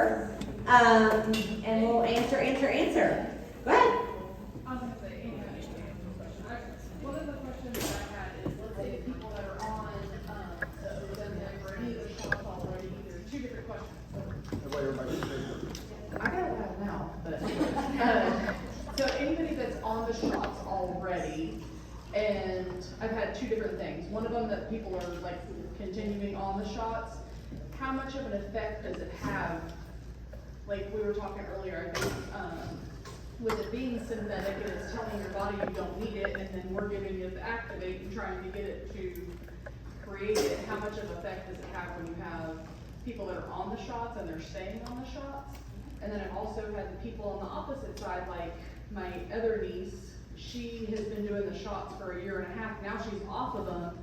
door, and we'll answer. Go ahead. I was going to say, Amy, I think you answered the question. One of the questions that I had is, let's say the people that are on the Ozempic or any of the shots already, there's two different questions. I got it out now, but, so anybody that's on the shots already, and I've had two different things. One of them that people are like continuing on the shots, how much of an effect does it have? Like we were talking earlier, I think, with it being synthetic and it's telling your body you don't need it, and then we're giving you the activate and trying to get it to create it, how much of an effect does it have when you have people that are on the shots and they're staying on the shots? And then I've also had the people on the opposite side, like my other niece, she has been doing the shots for a year and a half, now she's off of them,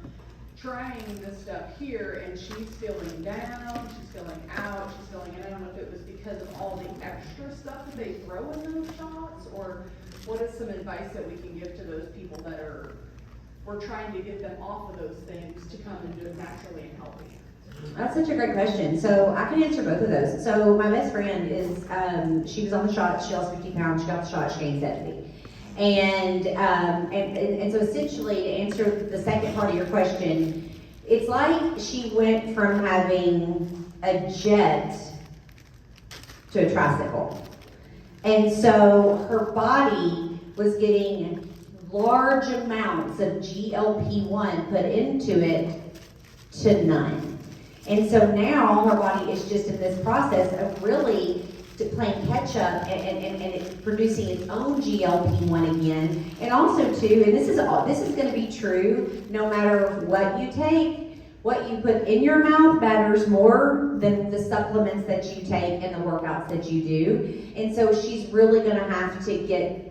trying this stuff here, and she's feeling down, she's feeling out, she's feeling, and I don't know if it was because of all the extra stuff that they throw in those shots, or what is some advice that we can give to those people that we're trying to get them off of those things to come and do it naturally and healthy? That's such a great question. So I can answer both of those. So my best friend is, she was on the shot, she lost 50 pounds, she got the shot, she gained 70. And so essentially, to answer the second part of your question, it's like she went from having a jet to a tricycle. And so her body was getting large amounts of GLP-1 put into it to none. And so now her body is just in this process of really playing catch up and it's producing its own GLP-1 again. And also too, and this is going to be true no matter what you take. What you put in your mouth matters more than the supplements that you take and the workouts that you do. And so she's really going to have to get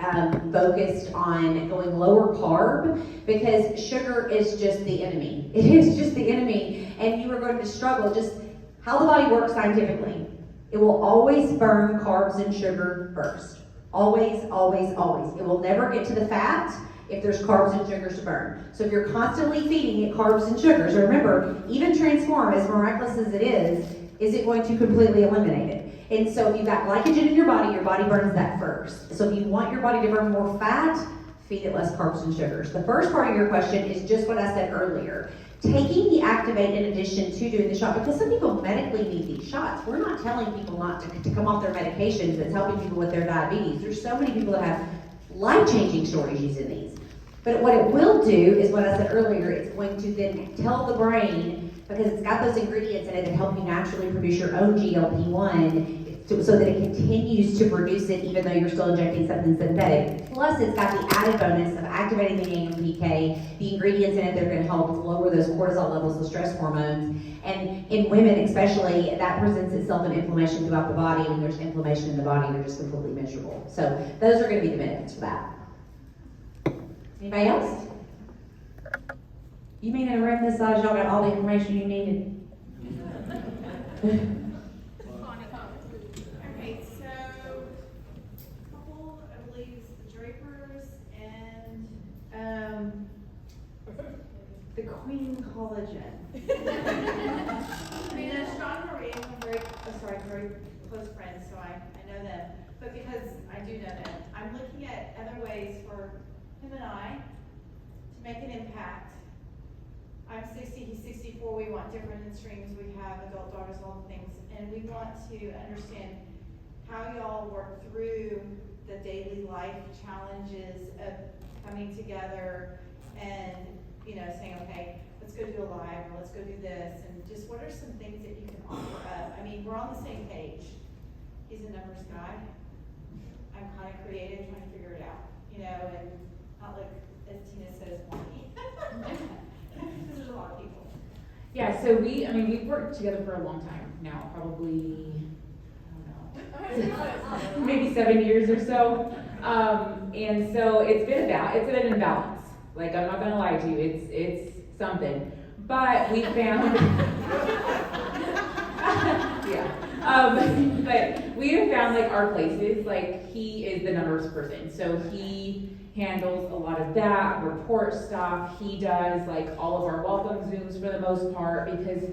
focused on going lower carb, because sugar is just the enemy. It is just the enemy, and you are going to struggle. Just how the body works scientifically. It will always burn carbs and sugar first. Always, always, always. It will never get to the fat if there's carbs and sugars to burn. So if you're constantly feeding it carbs and sugars, remember, even Transform, as miraculous as it is it going to completely eliminate it? And so if you've got glycogen in your body burns that first. So if you want your body to burn more fat, feed it less carbs and sugars. The first part of your question is just what I said earlier. Taking the Activate in addition to doing the shot, because some people medically need these shots. We're not telling people not to come off their medications that's helping people with their diabetes. There's so many people that have life-changing stories using these. But what it will do is what I said earlier, it's going to then tell the brain, because it's got those ingredients in it that help you naturally produce your own GLP-1, so that it continues to produce it even though you're still injecting something synthetic. Plus, it's got the added bonus of activating the AMPK, the ingredients in it that are going to help lower those cortisol levels, the stress hormones. And in women especially, that presents itself in inflammation throughout the body. When there's inflammation in the body, you're just completely miserable. So those are going to be the benefits for that. Anybody else? You mean in a room this size, y'all got all the information you needed? Okay, so couple, I believe, is the Drapers and The Queen Collagen. I mean, Sean Marie, I'm very close friends, so I know them. But because I do know them, I'm looking at other ways for him and I to make an impact. I'm 60, he's 64, we want different streams, we have adult daughters, all the things, and we want to understand how y'all work through the daily life challenges of coming together and, you know, saying, okay, let's go do a live, or let's go do this, and just what are some things that you can offer up? I mean, we're on the same page. He's a numbers guy. I'm kind of creative, trying to figure it out, you know, and not like, as Tina says, wonky. There's a lot of people. Yeah, so we've worked together for a long time now, probably, I don't know, maybe 7 years or so. And so it's been an imbalance. Like, I'm not gonna lie to you, it's something. But we found, but we have found like our places. Like, he is the numbers person, so he handles a lot of that, report stuff. He does like all of our welcome Zooms for the most part, because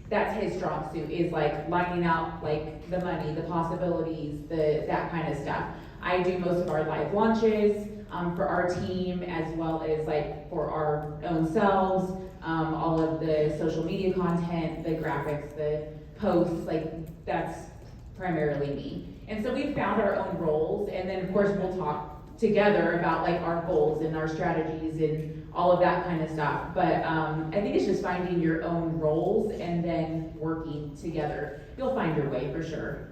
that's his strong suit, is like lining out like the money, the possibilities, that kind of stuff. I do most of our live launches, for our team, as well as like for our own selves, all of the social media content, the graphics, the posts, like that's primarily me. And so we've found our own roles, and then of course we'll talk together about like our goals and our strategies and all of that kind of stuff. But I think it's just finding your own roles and then working together. You'll find your way for sure.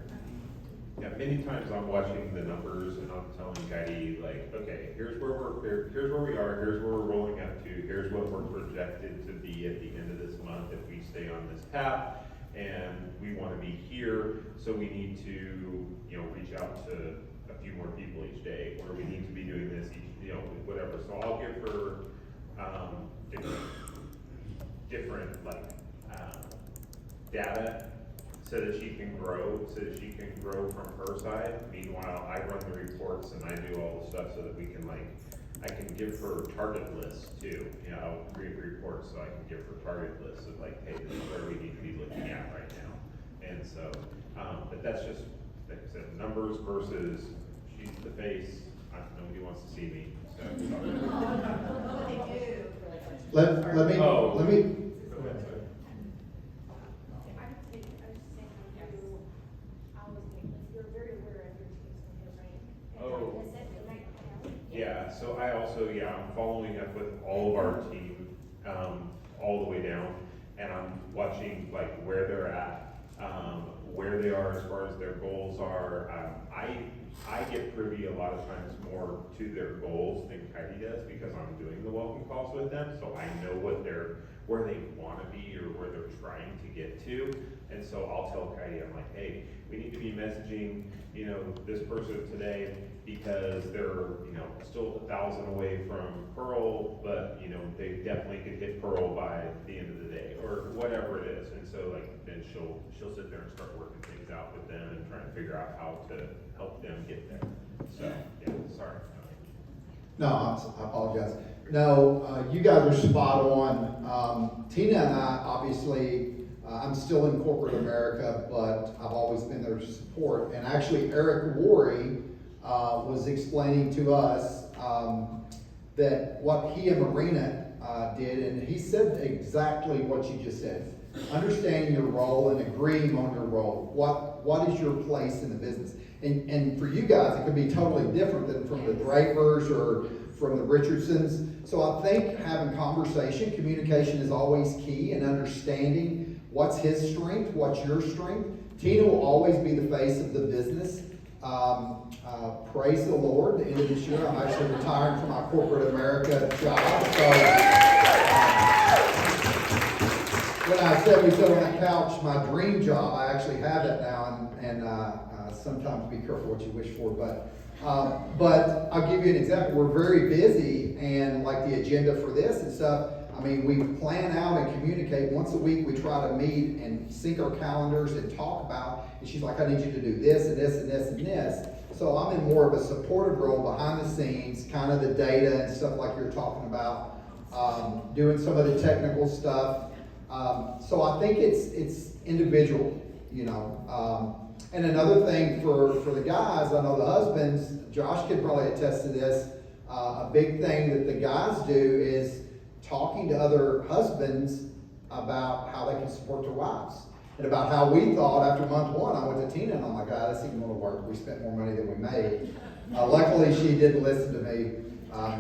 Yeah, many times I'm watching the numbers and I'm telling Katie, like, okay, here's where we are, here's where we're rolling up to, here's what we're projected to be at the end of this month if we stay on this path, and we want to be here, so we need to, you know, reach out to a few more people each day, or we need to be doing this each, you know, whatever. So I'll give her different like data, so that she can grow from her side. Meanwhile, I run the reports and I do all the stuff so that we can I can give her target lists too. You know, I'll create reports so I can give her target lists of like, hey, this is where we need to be looking at right now. And so, but that's just, like I said, numbers versus she's the face. Nobody wants to see me. So. What they do. Let me. Go ahead, sorry. Yeah, so I'm following up with all of our team, all the way down, and I'm watching like where they're at, where they are as far as their goals are. I get privy a lot of times more to their goals than Katie does, because I'm doing the welcome calls with them, so I know where they want to be or where they're trying to get to. And so I'll tell Katie, I'm like, hey, we need to be messaging, you know, this person today because they're, you know, still 1,000 away from Pearl, but you know, they definitely could hit Pearl by the end of the day or whatever it is. And so like then she'll sit there and start working things out with them and trying to figure out how to help them get there. So yeah, sorry. No, I apologize. No, you guys are spot on. Tina and I, obviously, I'm still in corporate America, but I've always been there to support. And actually, Eric Worre was explaining to us that what he and Marina did, and he said exactly what you just said. Understanding your role and agreeing on your role. What is your place in the business? And for you guys, it could be totally different than from the Drapers or from the Richardsons. So I think having conversation, communication is always key, and understanding what's his strength, what's your strength. Tina will always be the face of the business. Praise the Lord, the end of this year, I'm actually retiring from my corporate America job. So when I said we sit on that couch, my dream job, I actually have that now, and sometimes be careful what you wish for, but I'll give you an example. We're very busy, and like the agenda for this and stuff, I mean, we plan out and communicate. Once a week, we try to meet and sync our calendars and talk about, and she's like, I need you to do this and this and this and this. So I'm in more of a supportive role behind the scenes, kind of the data and stuff like you're talking about, doing some of the technical stuff. So I think it's individual, you know. And another thing for the guys, I know the husbands, Josh could probably attest to this, a big thing that the guys do is talking to other husbands about how they can support their wives. And about how we thought after month one, I went to Tina and I'm like, this isn't going to work. We spent more money than we made. Luckily, she didn't listen to me,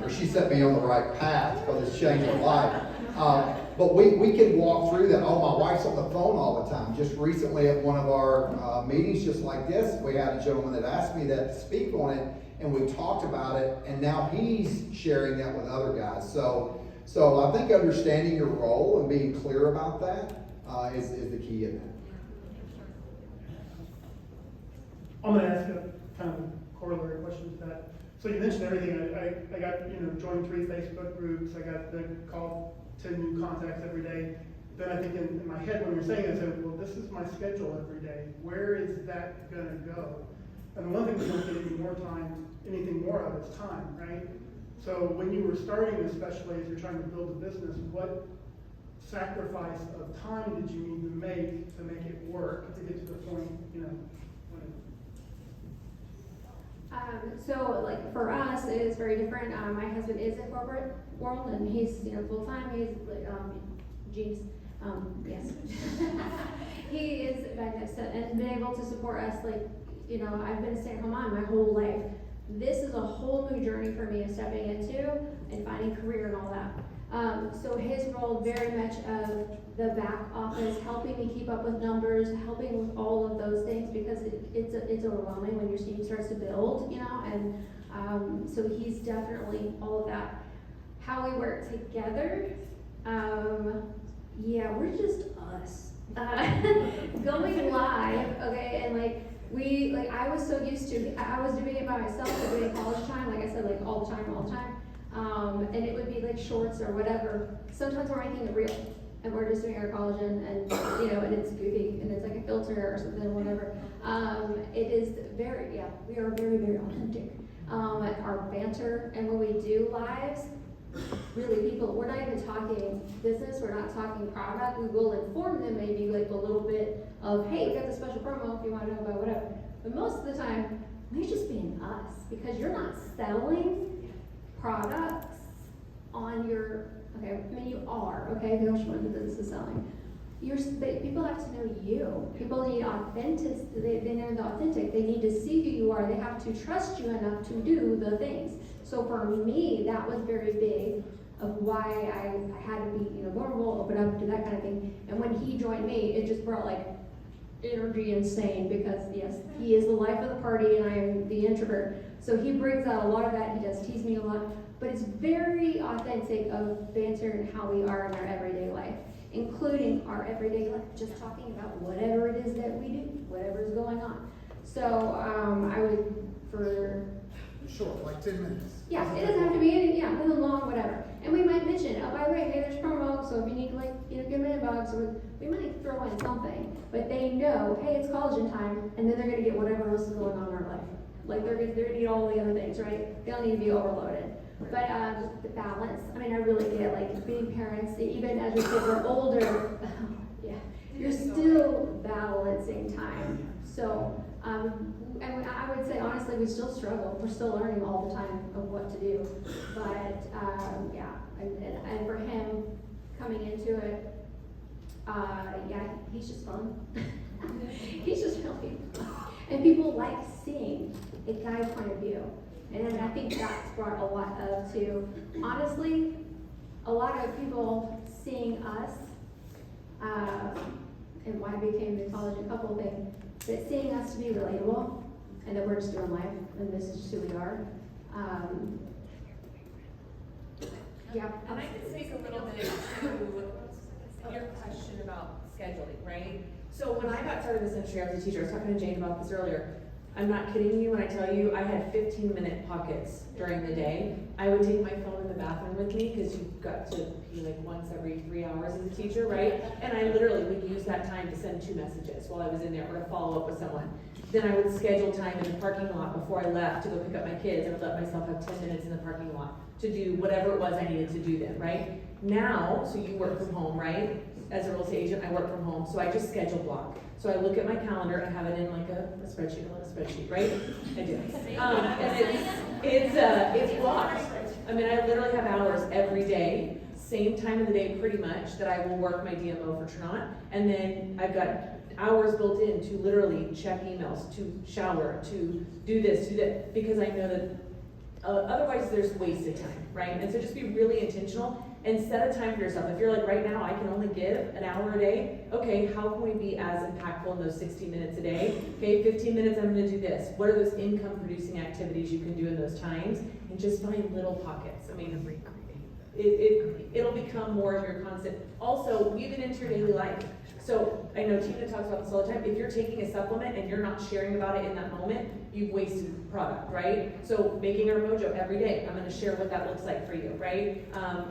or she set me on the right path, because it's changed my life. But we can walk through that. Oh, my wife's on the phone all the time. Just recently at one of our meetings just like this, we had a gentleman that asked me to speak on it, and we talked about it, and now he's sharing that with other guys. So I think understanding your role and being clear about that is the key in that. I'm going to ask a kind of corollary question to that. So you mentioned everything. I got, joined 3 Facebook groups. I got the call 10 new contacts every day. Then I think in my head when you're saying it, I said, well, this is my schedule every day. Where is that going to go? And the one thing we don't get anything more of is time, right? So when you were starting, especially as you're trying to build a business, what sacrifice of time did you need to make it work to get to the point, you know, when So like for us, it is very different. My husband is in corporate world and he's, you know, full-time, he's, Jeeves, yes. He is magnificent and been able to support us, like, you know, I've been a stay-at-home mom my whole life. This is a whole new journey for me of stepping into and finding a career and all that. So his role very much of the back office, helping me keep up with numbers, helping with all of those things because it's overwhelming when your team starts to build, you know, and so he's definitely all of that. How we work together, yeah, we're just us. Going live, okay, and like I was so used to, I was doing it by myself, doing college time, like I said, like all the time. And it would be like shorts or whatever. Sometimes we're making it real, and we're just doing our collagen, and you know, and it's goofy, and it's like a filter or something, whatever. It is very, yeah, we are very, very authentic. Our banter, and when we do lives, really people, we're not even talking business, we're not talking product. We will inform them maybe like a little bit of, hey, we got this special promo if you want to know about whatever. But most of the time, we're just being us because you're not selling products on your, okay, I mean you are, okay, gosh, what the business is selling. But people have to know you. People need authentic, they know the authentic. They need to see who you are. They have to trust you enough to do the things. So for me, that was very big of why I had to be, you know, vulnerable, open up, do that kind of thing. And when he joined me, it just brought like energy insane because yes, he is the life of the party and I am the introvert. So he brings out a lot of that. He does tease me a lot, but it's very authentic of banter and how we are in our everyday life, including our everyday life, just talking about whatever it is that we do, whatever is going on. So I would, for Short, like 10 minutes. yeah, it doesn't have to be any, yeah, nothing long, whatever. And we might mention, oh, by the way, hey, there's promo, so if you need to, like, you know, give me a box, or we might throw in something. But they know, hey, it's collagen time, and then they're gonna get whatever else is going on in our life. Like, they're gonna need all the other things, right? They don't need to be overloaded. But the balance, I mean, I really get, like, being parents, even as your kids are older, yeah, you're still balancing time. So, and I would say honestly, we still struggle. We're still learning all the time of what to do. But yeah, and for him coming into it, yeah, he's just fun. He's just really fun. And people like seeing a guy point of view. And I think that's brought a lot of to, honestly, a lot of people seeing us, and why I became the college and couple thing, but seeing us to be relatable, and that we're just doing life, and this is just who we are. Yeah. And I can speak a little bit to your question about scheduling, right? So when I got started in this industry, I was a teacher. I was talking to Jane about this earlier. I'm not kidding you when I tell you I had 15-minute pockets during the day. I would take my phone in the bathroom with me because you've got to pee like once every 3 hours as a teacher, right? And I literally would use that time to send 2 messages while I was in there or to follow up with someone. Then I would schedule time in the parking lot before I left to go pick up my kids. I would let myself have 10 minutes in the parking lot to do whatever it was I needed to do then, right? Now, so you work from home, right? As a real estate agent, I work from home, so I just schedule block. So I look at my calendar and have it in like a spreadsheet, right? I do. And it's blocked. I mean, I literally have hours every day, same time of the day pretty much, that I will work my DMO for Trant. And then I've got hours built in to literally check emails, to shower, to do this, do that, because I know that otherwise there's wasted time, right? And so just be really intentional and set a time for yourself. If you're like, right now, I can only give an hour a day, okay, how can we be as impactful in those 60 minutes a day? Okay, 15 minutes, I'm gonna do this. What are those income producing activities you can do in those times? And just find little pockets. I mean, it'll become more of your constant. Also, weave it into your daily life. So I know Tina talks about this all the time. If you're taking a supplement and you're not sharing about it in that moment, you've wasted product, right? So making our mojo every day, I'm gonna share what that looks like for you, right?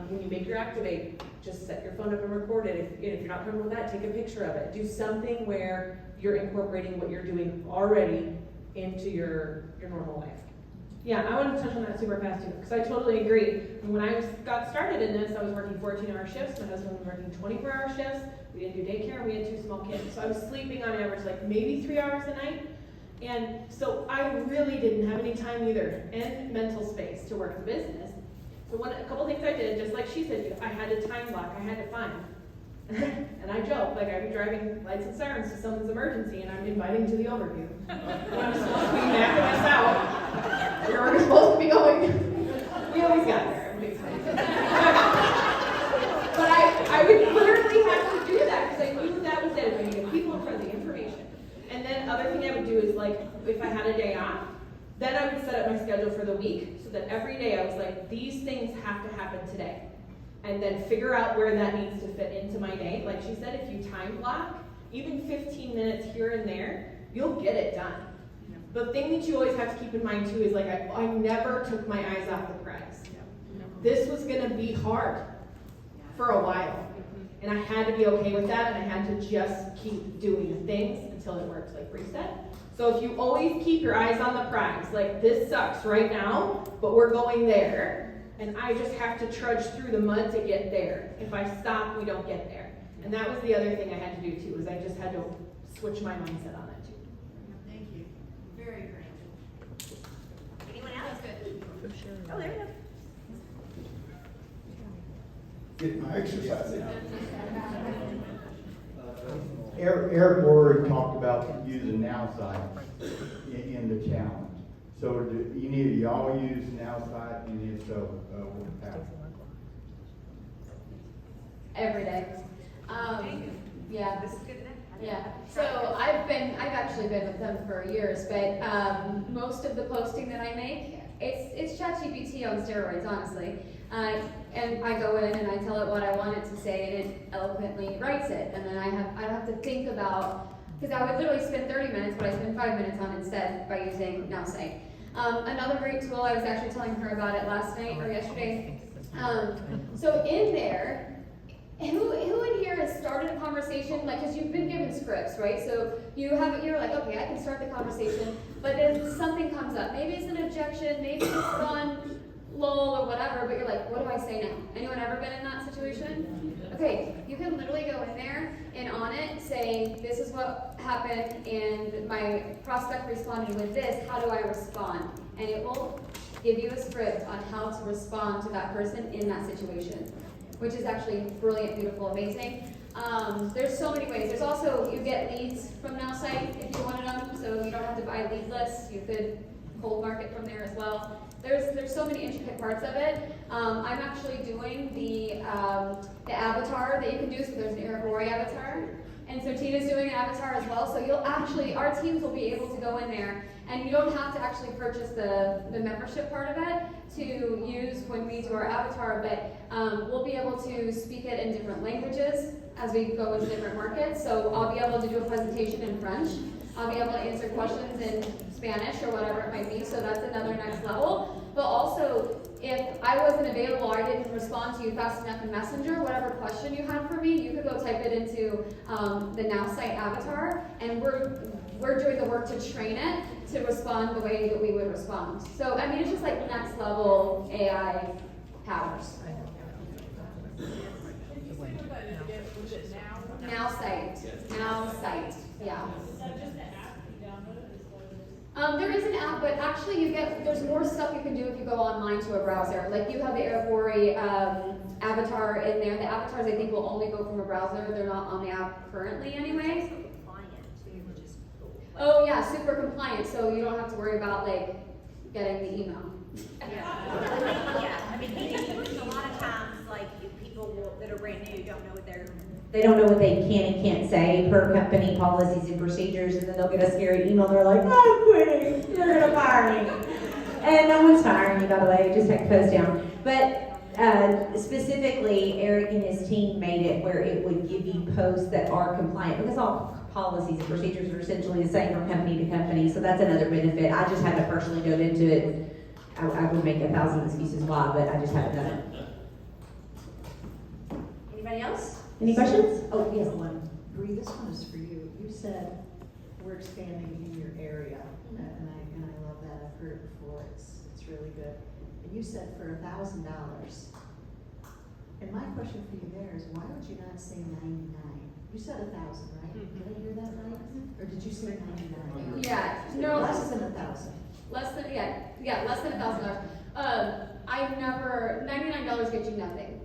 When you make your activate, just set your phone up and record it. If you're not comfortable with that, take a picture of it. Do something where you're incorporating what you're doing already into your normal life. Yeah, I want to touch on that super fast too, because I totally agree. When I got started in this, I was working 14-hour shifts, my husband was working 24-hour shifts, we didn't do daycare, and we had 2 small kids. So I was sleeping on average like maybe 3 hours a night. And so I really didn't have any time either, and mental space to work the business. So a couple things I did, just like she said, I had a time block, I had to find. And I joke, like I'd be driving lights and sirens to someone's emergency and I'm inviting to the overview. When I'm supposed to be mapping us out, where we're supposed to be going. We always got there, I'm big fan. But I would literally have to do that because I knew that was it. I needed people in front of the information. And then other thing I would do is like, if I had a day off, then I would set up my schedule for the week so that every day I was like, these things have to happen today. And then figure out where that needs to fit into my day. Like she said, if you time block, even 15 minutes here and there, you'll get it done. The thing that you always have to keep in mind too is like, I never took my eyes off the prize. This was gonna be hard for a while. And I had to be okay with that, and I had to just keep doing the things until it works, like Bree said. So if you always keep your eyes on the prize, like this sucks right now, but we're going there. And I just have to trudge through the mud to get there. If I stop, we don't get there. And that was the other thing I had to do too, is I just had to switch my mindset on that too. Thank you. Very great. Anyone else? Good. Oh, there we go. Get my exercise in. Eric Ward talked about using NowSite in the challenge. So do y'all use NowSite, and if so, how? Every day. Yeah. This is good enough. Yeah. So I've actually been with them for years, but most of the posting that I make, it's ChatGPT on steroids, honestly. And I go in and I tell it what I want it to say, and it eloquently writes it. And then I don't have to think about, because I would literally spend 30 minutes, but I spend 5 minutes on instead by using NowSite. Another great tool, I was actually telling her about it last night or yesterday. So in there, who in here has started a conversation, like, because you've been given scripts, right? So you're like, okay, I can start the conversation, but then something comes up. Maybe it's an objection, maybe it's fun, lol, or whatever, but you're like, what do I say now? Anyone ever been in that situation? Okay, you can literally go in there and on it say, this is what happened and my prospect responded with this, how do I respond? And it will give you a script on how to respond to that person in that situation, which is actually brilliant, beautiful, amazing. There's so many ways. There's also, you get leads from NowSite if you wanted them, so you don't have to buy lead lists. You could cold market from there as well. There's so many intricate parts of it. I'm actually doing the avatar that you can do, so there's an Eric Rory avatar. And so Tina's doing an avatar as well, so our teams will be able to go in there, and you don't have to actually purchase the membership part of it to use when we do our avatar, but we'll be able to speak it in different languages as we go into different markets. So I'll be able to do a presentation in French. I'll be able to answer questions in Spanish or whatever it might be, so that's another next level. But also, if I wasn't available, I didn't respond to you fast enough in Messenger, whatever question you had for me, you could go type it into the NowSite avatar, and we're doing the work to train it to respond the way that we would respond. So, I mean, it's just like next level AI powers. NowSite, yeah. There is an app, but actually there's more stuff you can do if you go online to a browser. Like you have the Eric Rory avatar in there. The avatars, I think, will only go from a browser. They're not on the app currently anyway. Oh yeah, super compliant, so you don't have to worry about like getting the email. Yeah, I mean, a lot of times, like, people that are brand new don't know what they don't know what they can and can't say per company policies and procedures, and then they'll get a scary email, they're like, I'm quitting, you're gonna fire me. And no one's firing you, by the way, just take the post down. But specifically, Eric and his team made it where it would give you posts that are compliant, because all policies and procedures are essentially the same from company to company, so that's another benefit. I just haven't personally dove into it. I would make 1,000 excuses why, but I just haven't done it. Anybody else? Any questions? Oh, yes. One. Bree, this one is for you. You said we're expanding in your area, and I love that. I've heard it before. It's said for $1,000. And my question for you there is, why would you not say 99? You said 1,000, right? Did I hear that right? Or did you say 99? Yeah, no. Less than 1,000. Less than, less than $1,000. $99 gets you nothing.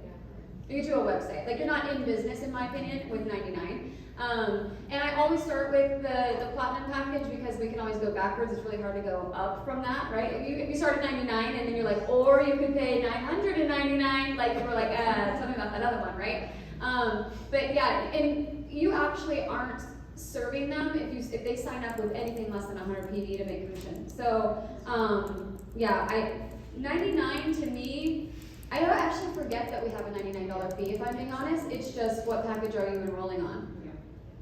It gets you a website. Like, you're not in business, in my opinion, with 99. And I always start with the platinum package because we can always go backwards. It's really hard to go up from that, right? If you start at 99 and then you're like, or you could pay 999, like we're like, tell me about that other one, right? But yeah, and you actually aren't serving them if they sign up with anything less than 100 PV to make commission. So yeah, 99 to me, I don't actually forget that we have a $99 fee, if I'm being honest. It's just, what package are you enrolling on?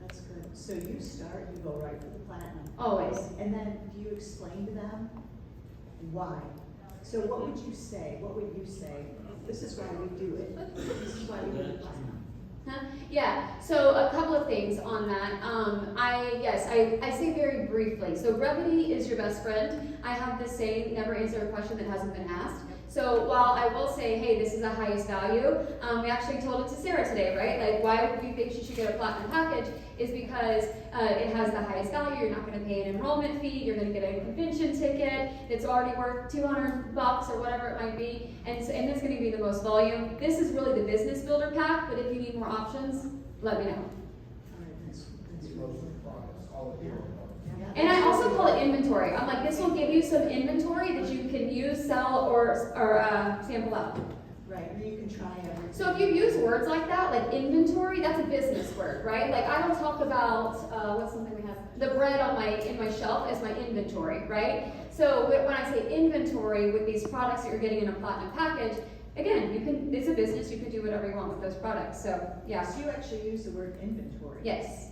That's good. So you start, you go right for the platinum. Always. And then do you explain to them why? So what would you say? What would you say? This is why we do it. This is why we do the platinum. Yeah, so a couple of things on that. I say very briefly. So brevity is your best friend. I have this saying, never answer a question that hasn't been asked. So while I will say, hey, this is the highest value, we actually told it to Sarah today, right? Like, why do you think she should get a platinum package? Is because it has the highest value. You're not going to pay an enrollment fee. You're going to get a convention ticket. It's already worth $200 or whatever it might be, and it's going to be the most volume. This is really the business builder pack, but if you need more options, let me know. And I also call it inventory. I'm like, this will give you some inventory that you can use, sell, or sample out. Right, or you can try everything. So if you use words like that, like inventory, that's a business word, right? Like, I don't talk about, what's something we have? The bread in my shelf as my inventory, right? So when I say inventory with these products that you're getting in a platinum package, again, it's a business, you can do whatever you want with those products. So yeah. So you actually use the word inventory. Yes.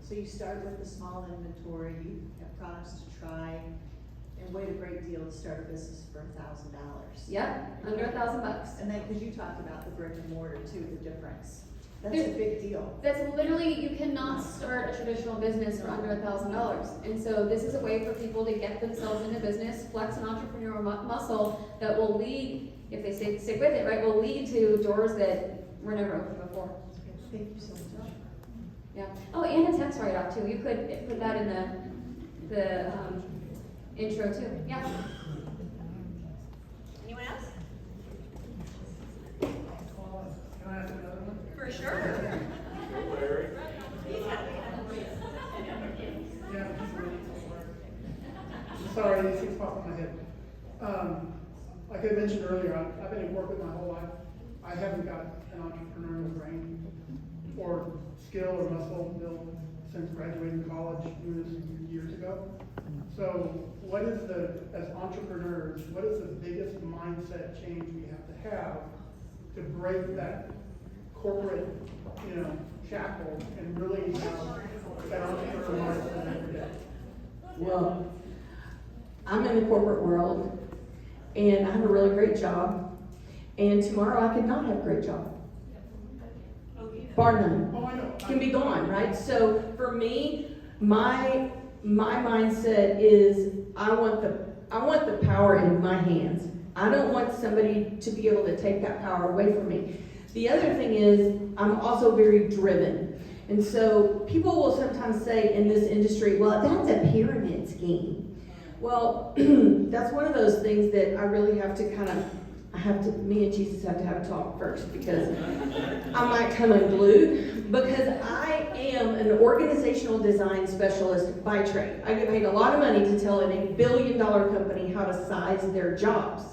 So you start with a small inventory, you have products to try, and wait a great deal to start a business for $1,000. Yep, under $1,000. And then, because you talked about the brick and mortar too, the difference. That's a big deal. That's literally, you cannot start a traditional business for under $1,000. And so this is a way for people to get themselves into business, flex an entrepreneurial muscle that will lead, if they stick with it, right, will lead to doors that were never open before. Thank you so much. Yeah. Oh, and a tax write-off too. You could put that in the intro too. Yeah. Anyone else? Can I ask another one? For sure. Yeah. Sorry, these things pop in my head. Like I mentioned earlier, I've been in corporate my whole life. I haven't got an entrepreneurial brain or skill or muscle built since graduating college years ago. So what is as entrepreneurs, what is the biggest mindset change we have to break that corporate, shackle and really have that entrepreneurial mindset every day? Well, I'm in the corporate world, and I have a really great job, and tomorrow I could not have a great job. Bar none. Oh, I know. Can be gone, right? So for me, my mindset is I want the power in my hands. I don't want somebody to be able to take that power away from me. The other thing is I'm also very driven. And so people will sometimes say in this industry, well, that's a pyramid scheme. Well, that's one of those things that I really have to me and Jesus have to have a talk first, because I might come unglued, because I am an organizational design specialist by trade. I get paid a lot of money to tell a $1 billion company how to size their jobs.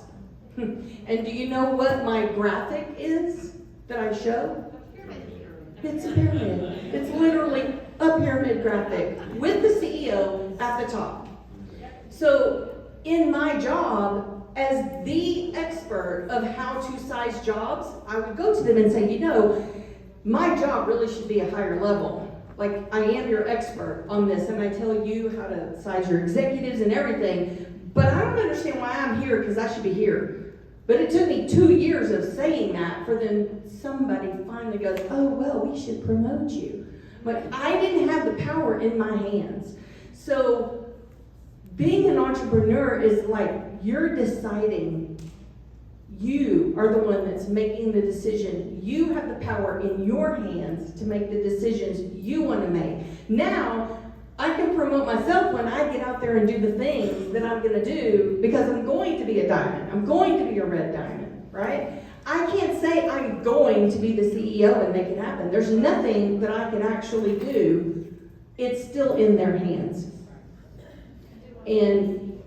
And do you know what my graphic is that I show? It's a pyramid. It's literally a pyramid graphic with the CEO at the top. So in my job, as the expert of how to size jobs, I would go to them and say, my job really should be a higher level. Like, I am your expert on this, and I tell you how to size your executives and everything, but I don't understand why I'm here, because I should be here. But it took me 2 years of saying that for then somebody finally goes, oh, well, we should promote you. But I didn't have the power in my hands. So being an entrepreneur is like you're deciding You are the one that's making the decision. You have the power in your hands to make the decisions you want to make. Now, I can promote myself when I get out there and do the things that I'm going to do because I'm going to be a diamond. I'm going to be a red diamond, right? I can't say I'm going to be the CEO and make it happen. There's nothing that I can actually do. It's still in their hands. And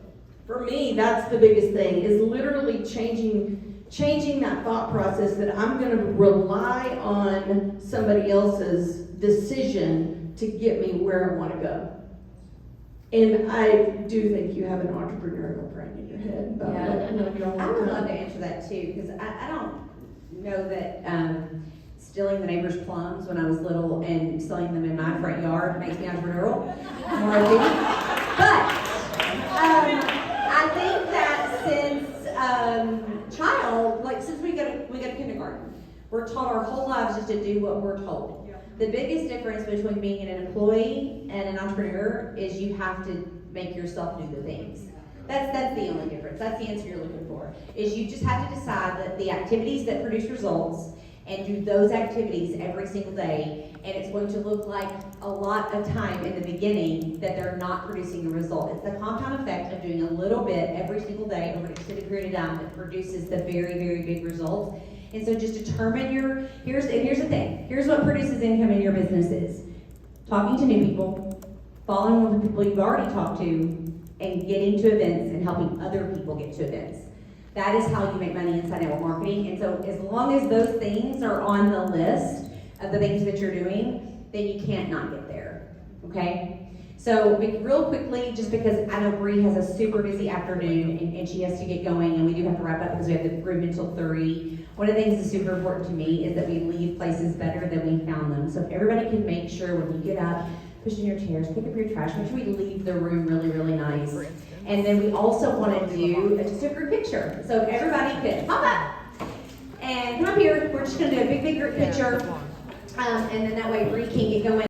for me, that's the biggest thing, is literally changing that thought process that I'm going to rely on somebody else's decision to get me where I want to go. And I do think you have an entrepreneurial brain in your head. But I would love to answer that too, because I don't know that stealing the neighbor's plums when I was little and selling them in my front yard makes me entrepreneurial. More I think. But I think that since we go to kindergarten, we're taught our whole lives just to do what we're told. The biggest difference between being an employee and an entrepreneur is you have to make yourself do the things. That's the only difference. That's the answer you're looking for. Is you just have to decide that the activities that produce results and do those activities every single day, and it's going to look like a lot of time in the beginning that they're not producing a result. It's the compound effect of doing a little bit every single day over an extended period of time that produces the very, very big result. And so just determine here's the thing. Here's what produces income in your businesses. Talking to new people, following with the people you've already talked to, and getting to events and helping other people get to events. That is how you make money inside network marketing. And so as long as those things are on the list of the things that you're doing, then you can't not get there, okay? So real quickly, just because I know Bree has a super busy afternoon and she has to get going, and we do have to wrap up because we have the room until 3. One of the things that's super important to me is that we leave places better than we found them. So if everybody can make sure when you get up, push in your chairs, pick up your trash, make sure we leave the room really, really nice. And then we also want to do just a group picture. So if everybody could pop up and come up here, we're just going to do a big group picture. And then that way Bree can get going.